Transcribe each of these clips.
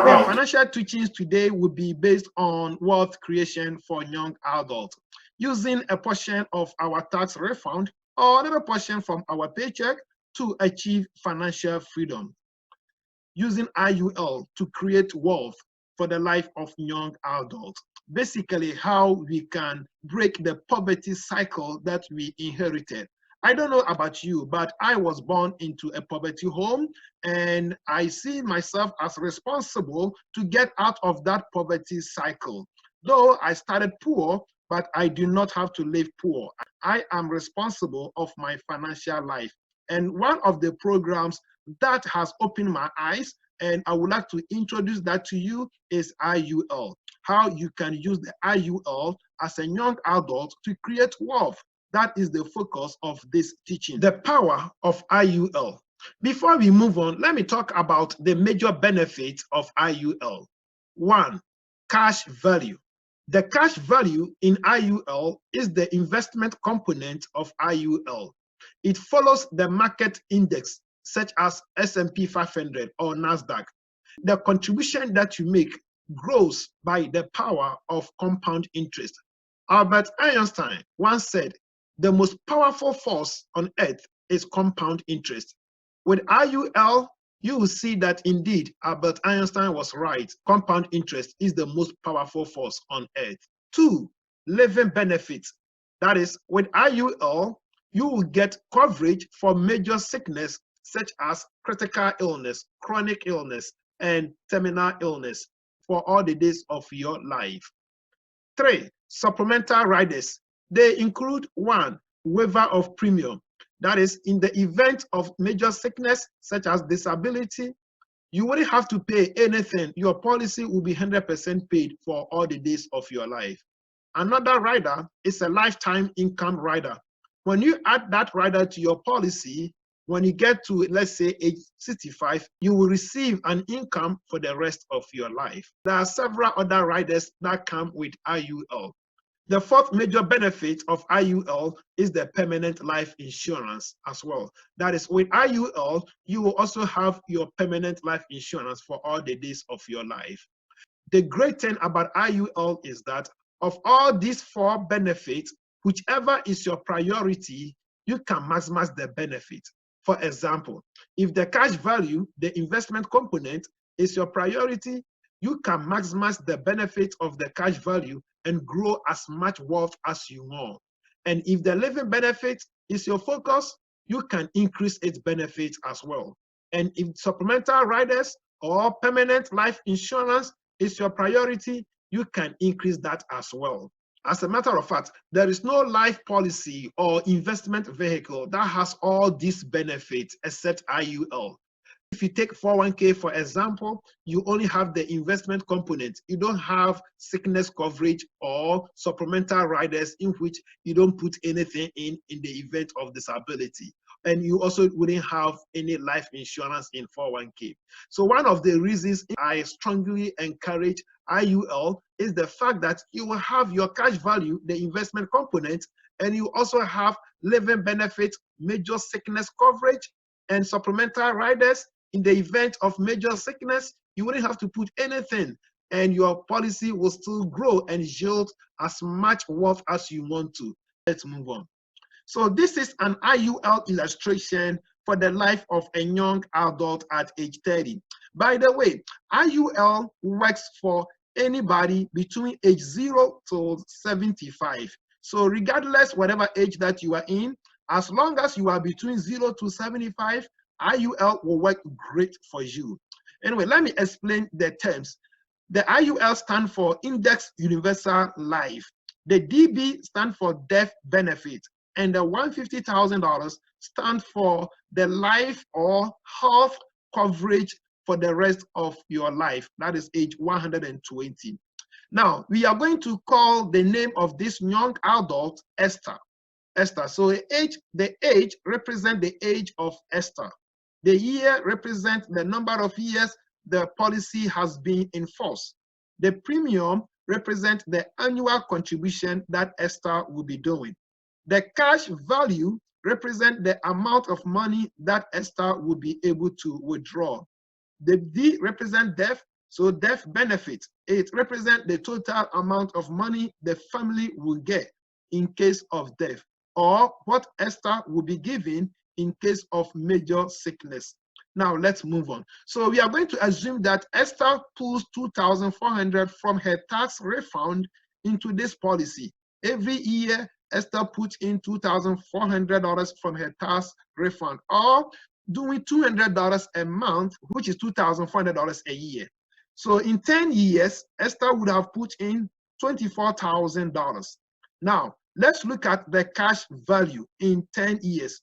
The financial teachings today will be based on wealth creation for young adults, using a portion of our tax refund or another portion from our paycheck to achieve financial freedom, using IUL to create wealth for the life of young adults. Basically, how we can break the poverty cycle that we inherited. I don't know about you, but I was born into a poverty home, and I see myself as responsible to get out of that poverty cycle. Though I started poor, but I do not have to live poor. I am responsible of my financial life. And one of the programs that has opened my eyes, and I would like to introduce that to you, is IUL. How you can use the IUL as a young adult to create wealth. That is the focus of this teaching. The power of IUL. Before we move on, let me talk about the major benefits of IUL. One, cash value. The cash value in IUL is the investment component of IUL. It follows the market index, such as S&P 500 or NASDAQ. The contribution that you make grows by the power of compound interest. Albert Einstein once said, the most powerful force on earth is compound interest. With IUL, you will see that indeed Albert Einstein was right. Compound interest is the most powerful force on earth. Two, living benefits. That is, with IUL, you will get coverage for major sickness such as critical illness, chronic illness, and terminal illness for all the days of your life. Three, supplemental riders. They include one, waiver of premium. That is, in the event of major sickness such as disability, you wouldn't have to pay anything. Your policy will be 100% paid for all the days of your life. Another rider is a lifetime income rider. When you add that rider to your policy, when you get to, let's say, age 65, you will receive an income for the rest of your life. There are several other riders that come with IUL. The fourth major benefit of IUL is the permanent life insurance as well. That is, with IUL, you will also have your permanent life insurance for all the days of your life. The great thing about IUL is that of all these four benefits, whichever is your priority, you can maximize the benefit. For example, if the cash value, the investment component, is your priority, you can maximize the benefit of the cash value and grow as much wealth as you want. And if the living benefit is your focus, you can increase its benefits as well. And if supplemental riders or permanent life insurance is your priority, you can increase that as well. As a matter of fact, there is no life policy or investment vehicle that has all these benefits except IUL. If you take 401k, for example, you only have the investment component. You don't have sickness coverage or supplemental riders in which you don't put anything in the event of disability. And you also wouldn't have any life insurance in 401k. So one of the reasons I strongly encourage IUL is the fact that you will have your cash value, the investment component, and you also have living benefits, major sickness coverage, and supplemental riders. In the event of major sickness, you wouldn't have to put anything, and your policy will still grow and yield as much wealth as you want to. Let's move on. So this is an IUL illustration for the life of a young adult at age 30. By the way, IUL works for anybody between age 0 to 75. So regardless, whatever age that you are in, as long as you are between 0 to 75, IUL will work great for you. Anyway, let me explain the terms. The IUL stands for Index Universal Life. The DB stands for Death Benefit. And the $150,000 stands for the life or health coverage for the rest of your life. That is age 120. Now, we are going to call the name of this young adult Esther. Esther. So the age represents the age of Esther. The year represents the number of years the policy has been in force. The premium represents the annual contribution that Esther will be doing. The cash value represents the amount of money that Esther will be able to withdraw. The D represents death. So death benefit, it represents the total amount of money the family will get in case of death, or what Esther will be given in case of major sickness. Now let's move on. So we are going to assume that Esther pulls $2,400 from her tax refund into this policy. Every year, Esther puts in $2,400 from her tax refund, or doing $200 a month, which is $2,400 a year. So in 10 years, Esther would have put in $24,000. Now, let's look at the cash value in 10 years.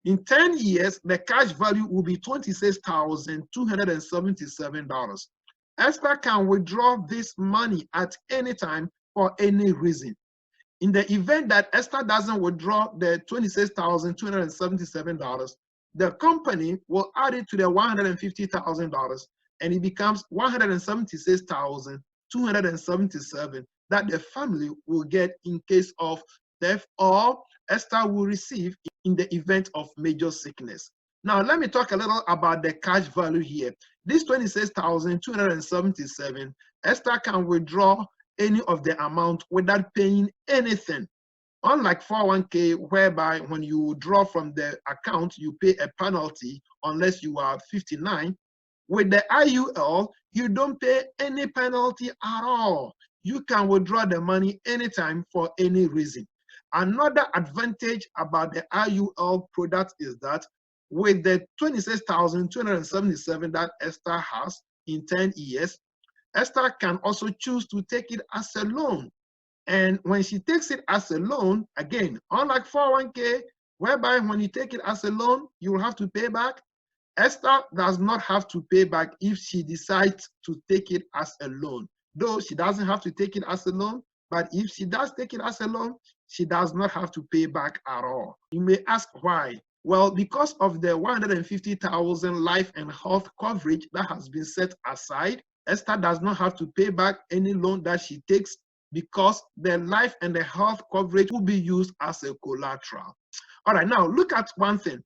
In 10 years, the cash value will be $26,277. Esther can withdraw this money at any time for any reason. In the event that Esther doesn't withdraw the $26,277, the company will add it to the $150,000, and it becomes $176,277 that the family will get in case of death, or Esther will receive in the event of major sickness. Now, let me talk a little about the cash value here. This $26,277, Esther can withdraw any of the amount without paying anything. Unlike 401k, whereby when you draw from the account, you pay a penalty unless you are 59. With the IUL, you don't pay any penalty at all. You can withdraw the money anytime for any reason. Another advantage about the IUL product is that with the $26,277 that Esther has in 10 years, Esther can also choose to take it as a loan. And when she takes it as a loan, again, unlike 401k, whereby when you take it as a loan, you will have to pay back, Esther does not have to pay back if she decides to take it as a loan. Though she doesn't have to take it as a loan, but if she does take it as a loan, she does not have to pay back at all. You may ask why. Well, because of the $150,000 life and health coverage that has been set aside, Esther does not have to pay back any loan that she takes, because the life and the health coverage will be used as a collateral. All right, now look at one thing.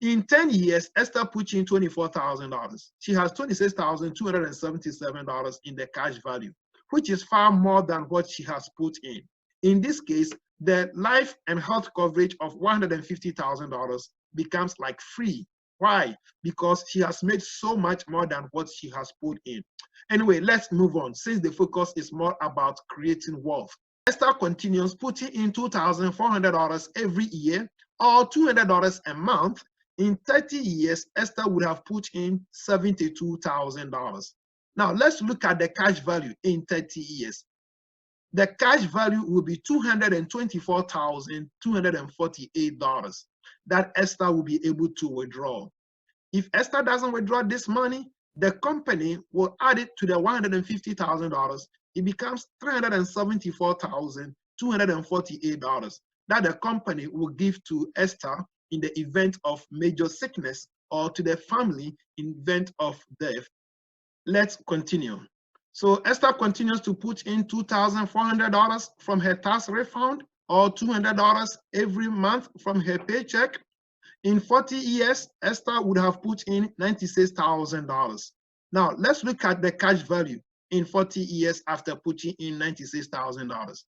In 10 years, Esther put in $24,000. She has $26,277 in the cash value, which is far more than what she has put in. In this case, the life and health coverage of $150,000 becomes like free. Why? Because she has made so much more than what she has put in. Anyway, let's move on, since the focus is more about creating wealth. Esther continues putting in $2,400 every year, or $200 a month. In 30 years, Esther would have put in $72,000. Now, let's look at the cash value in 30 years. The cash value will be $224,248 that Esther will be able to withdraw. If Esther doesn't withdraw this money, the company will add it to the $150,000. It becomes $374,248 that the company will give to Esther in the event of major sickness, or to the family in event of death. Let's continue. So Esther continues to put in $2,400 from her tax refund, or $200 every month from her paycheck. In 40 years, Esther would have put in $96,000. Now, let's look at the cash value in 40 years after putting in $96,000.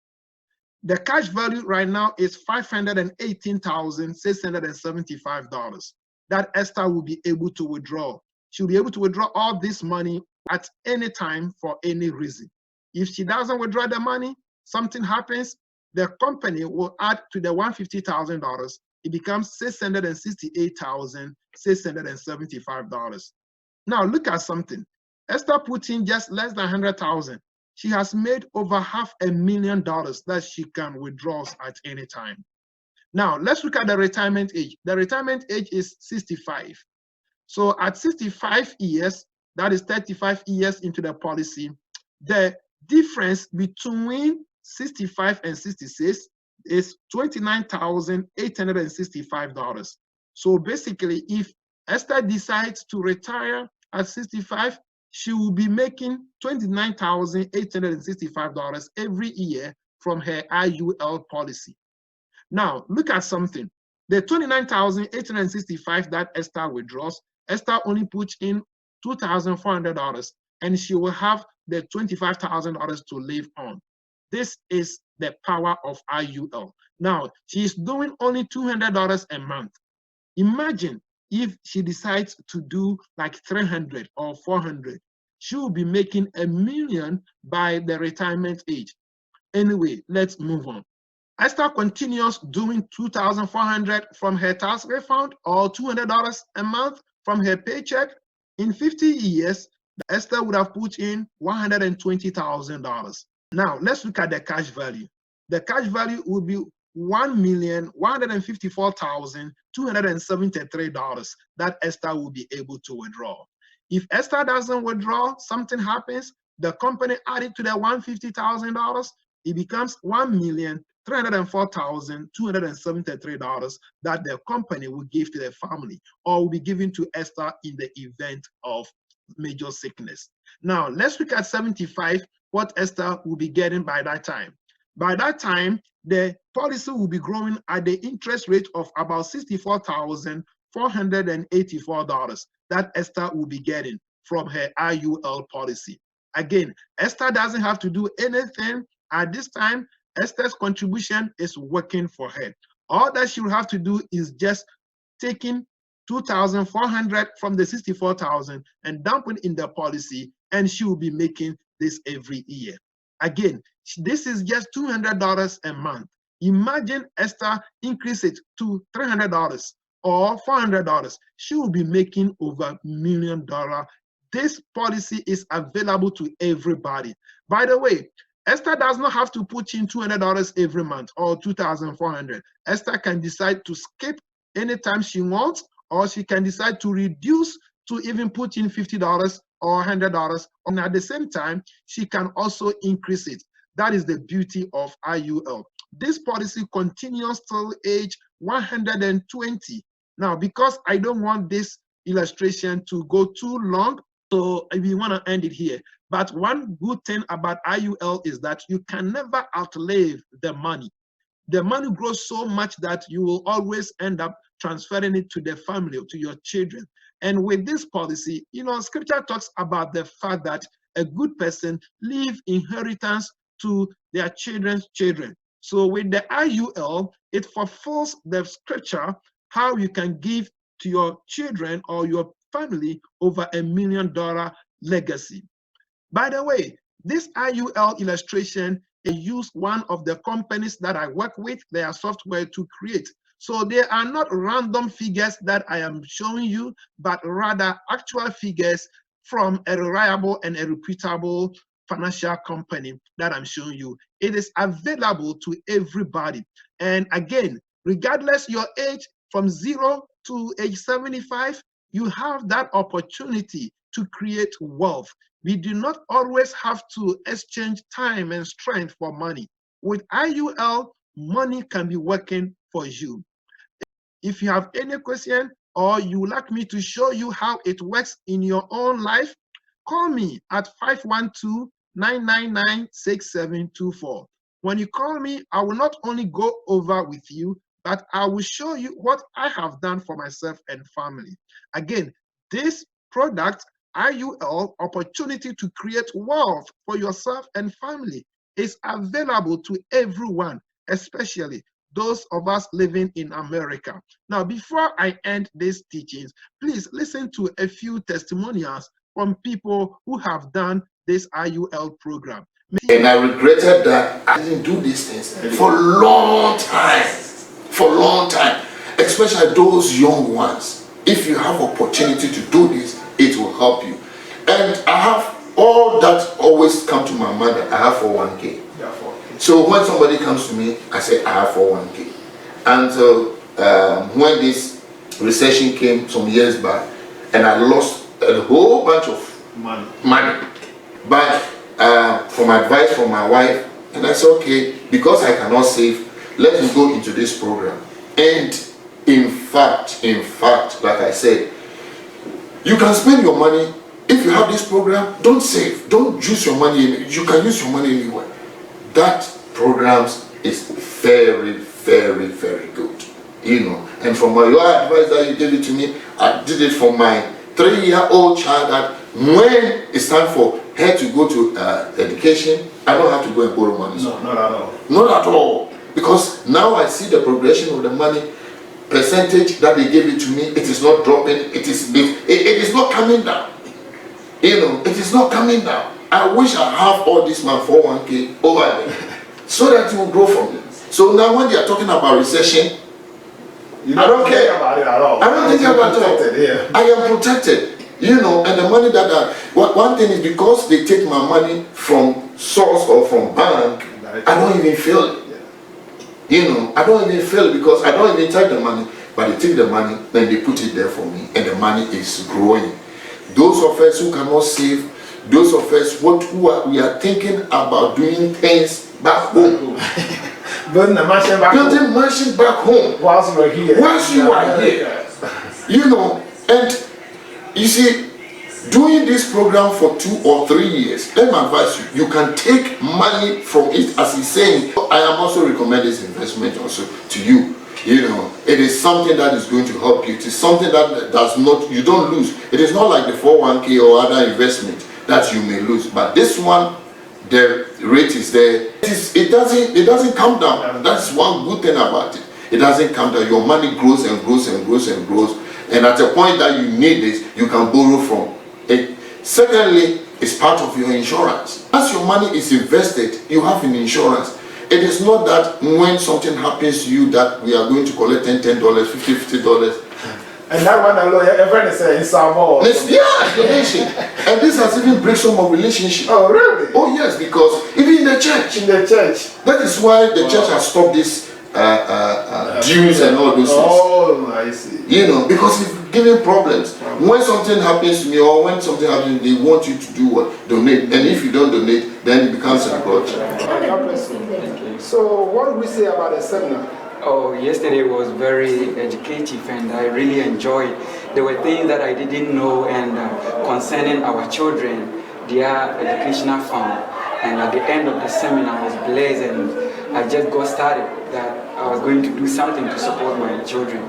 The cash value right now is $518,675 that Esther will be able to withdraw. She'll be able to withdraw all this money at any time for any reason. If she doesn't withdraw the money, something happens, the company will add to the $150,000. It becomes $668,675. Now look at something. Esther put in just less than $100,000. She has made over $500,000 that she can withdraw at any time. Now let's look at the retirement age. The retirement age is 65. So at 65 years, that is 35 years into the policy, the difference between 65 and 66 is $29,865. So basically, if Esther decides to retire at 65, she will be making $29,865 every year from her IUL policy. Now, look at something. The $29,865 that Esther withdraws, Esther only puts in $2,400. and she will have the $25,000 to live on. This is the power of IUL. Now, she's doing only $200 a month. Imagine if she decides to do like 300 or 400, she will be making $1 million by the retirement age. Anyway, let's move on. Esther continues doing $2,400 from her tax refund or $200 a month from her paycheck. In 50 years, Esther would have put in $120,000. Now, let's look at the cash value. The cash value would be $1,154,273 that Esther will be able to withdraw. If Esther doesn't withdraw, something happens, the company added to the $150,000, it becomes $1,304,273 that the company will give to the family or will be given to Esther in the event of major sickness. Now, let's look at 75, what Esther will be getting by that time. By that time, the policy will be growing at the interest rate of about $64,484 that Esther will be getting from her IUL policy. Again, Esther doesn't have to do anything at this time. Esther's contribution is working for her. All that she will have to do is just taking $2,400 from the $64,000 and dumping in the policy, and she will be making this every year. Again, this is just $200 a month. Imagine Esther increase it to $300 or $400. She will be making over $1 million. This policy is available to everybody. By the way, Esther does not have to put in $200 every month or $2,400. Esther can decide to skip anytime she wants, or she can decide to reduce to even put in $50 or $100. And at the same time, she can also increase it. That is the beauty of IUL. This policy continues till age 120. Now, because I don't want this illustration to go too long, so we want to end it here. But one good thing about IUL is that you can never outlive the money. The money grows so much that you will always end up transferring it to the family, to your children. And with this policy, you know, scripture talks about the fact that a good person leave inheritance to their children's children. So with the IUL, it fulfills the scripture how you can give to your children or your family over $1 million legacy. By the way, this IUL illustration, I use one of the companies that I work with, their software to create. So they are not random figures that I am showing you, but rather actual figures from a reliable and a reputable financial company that I'm showing you. It is available to everybody. And again, regardless your age, from 0 to age 75, you have that opportunity to create wealth. We do not always have to exchange time and strength for money. With IUL, money can be working for you. If you have any question or you would like me to show you how it works in your own life, call me at 512-999-6724. When you call me, I will not only go over with you, but I will show you what I have done for myself and family. Again, this product, IUL, opportunity to create wealth for yourself and family, is available to everyone, especially those of us living in America. Now, before I end these teachings, please listen to a few testimonials from people who have done this IUL program. And I regretted that I didn't do these things for a long time. For a long time, especially those young ones. If you have opportunity to do this, it will help you. And I have all that always come to my mind that I have 401k. So when somebody comes to me, I say I have 401k. And when this recession came some years back, and I lost a whole bunch of money. But from advice from my wife, and I said, okay, because I cannot save, let me go into this program. And in fact, like I said, you can spend your money. If you have this program, don't save. Don't use your money. You can use your money anywhere. That program is very, very, very good. You know, and from your advice that you gave it to me, I did it for my 3-year-old child that when it's time for her to go to education, I don't have to go and borrow money. No, not at all. Not at all. Because now I see the progression of the money percentage that they gave it to me. It is not dropping. It is not coming down. You know, it is not coming down. I wish I have all this my 401k over there so that it will grow from it. So now when they are talking about recession, I don't care about it at all. I don't think about it. Yeah. I am protected. You know, and the money that one thing is, because they take my money from source or from bank, I don't even feel it. You know, I don't even feel it because I don't even take the money, but they take the money, then they put it there for me, and the money is growing. Those of us who cannot save, those of us we are thinking about doing things back home. Building a mansion back home. Building mansion back home. Whilst we're here. Whilst you are here. You know, and you see, doing this program for 2 or 3 years, let me advise you, you can take money from it, as he's saying. I am also recommending this investment also to you. You know, it is something that is going to help you. It is something that does not, you don't lose. It is not like the 401k or other investment that you may lose. But this one, the rate is there. It doesn't come down. That's one good thing about it. It doesn't come down. Your money grows and grows and grows and grows. And at the point that you need this, you can borrow from it. Secondly, it's part of your insurance. As your money is invested, you have an insurance. It is not that when something happens to you that we are going to collect $10, $50. And that one alone, everyone is saying Samo. Yeah, donation. And this has even break some of relationship. Oh, really? Oh, yes, because even in the church. In the church. That is why the church has stopped this dues and all those things. Oh, I see. You know, because it's giving problems. When something happens to me or when something happens, they want you to do what? Donate. And if you don't donate, then it becomes a grudge. So, what do we say about the seminar? Oh, yesterday was very educative and I really enjoyed. There were things that I didn't know and concerning our children, their educational fund. And at the end of the seminar, I was blessed and I just got started that I was going to do something to support my children,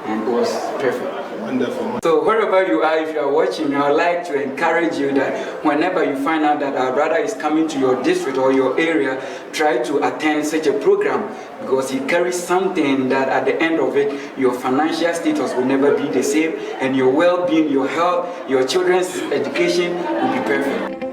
and it was perfect. Wonderful. So wherever you are, if you are watching, I would like to encourage you that whenever you find out that our brother is coming to your district or your area, try to attend such a program, because he carries something that at the end of it, your financial status will never be the same, and your well-being, your health, your children's education will be perfect.